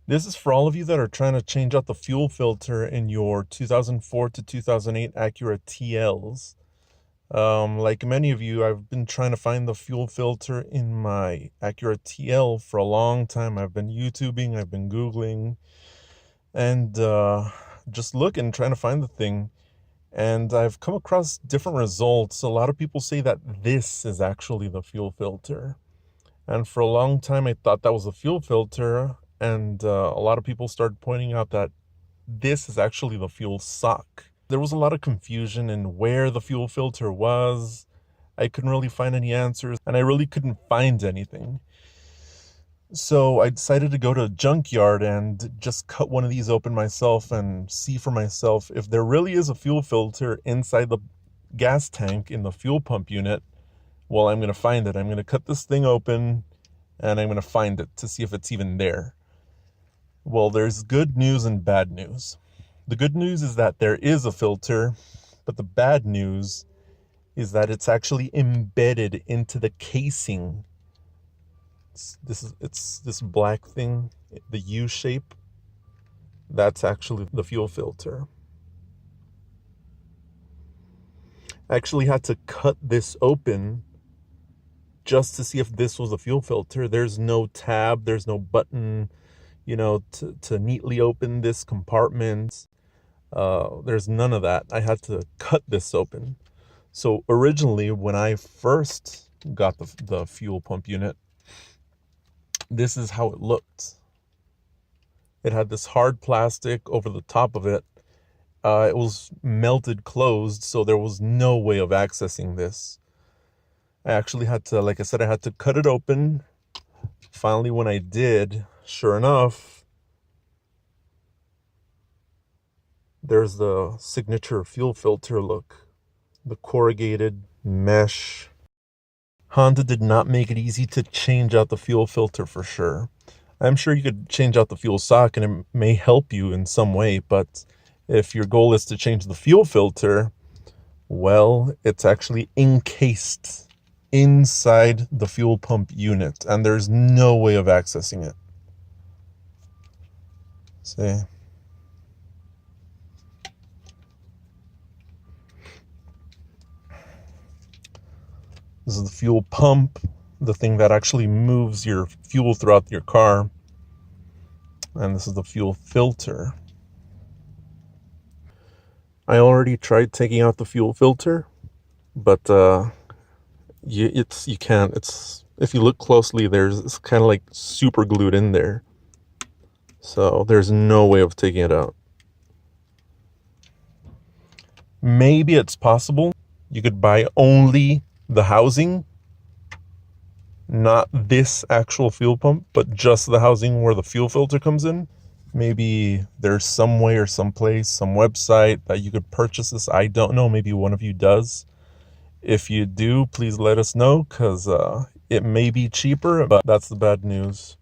This is for all of you that are trying to change out the fuel filter in your 2004 to 2008 Acura TLs. Like many of you, I've been trying to find the fuel filter in my Acura TL for a long time. I've been YouTubing, I've been Googling, and just looking, trying to find the thing. And I've come across different results. A lot of people say that this is actually the fuel filter. And for a long time, I thought that was a fuel filter. And a lot of people started pointing out that this is actually the fuel sock. There was a lot of confusion in where the fuel filter was. I couldn't really find any answers, and I really couldn't find anything. So I decided to go to a junkyard and just cut one of these open myself and see for myself if there really is a fuel filter inside the gas tank in the fuel pump unit. Well, I'm going to find it. I'm going to cut this thing open and I'm going to find it to see if it's even there. Well, there's good news and bad news. The good news is that there is a filter, but the bad news is that it's actually embedded into the casing. It's this black thing, the U shape. That's actually the fuel filter. I actually had to cut this open just to see if this was a fuel filter. There's no tab, there's no button, to neatly open this compartment. There's none of that. I had to cut this open. So originally, when I first got the fuel pump unit, this is how it looked. It had this hard plastic over the top of it. It was melted closed, so there was no way of accessing this. I actually had to, like I said, I had to cut it open. Finally, when I did, sure enough, there's the signature fuel filter look. The corrugated mesh. Honda did not make it easy to change out the fuel filter for sure. I'm sure you could change out the fuel sock and it may help you in some way, but if your goal is to change the fuel filter, well, it's actually encased inside the fuel pump unit and there's no way of accessing it. See? This is the fuel pump, the thing that actually moves your fuel throughout your car. And this is the fuel filter. I already tried taking out the fuel filter, but you can't. It's, if you look closely, it's kind of like super glued in there. So there's no way of taking it out. Maybe it's possible you could buy only the housing, not this actual fuel pump, but just the housing where the fuel filter comes in. Maybe there's some way or some place, some website that you could purchase this. I don't know. Maybe one of you does. If you do, please let us know, because it may be cheaper, but that's the bad news.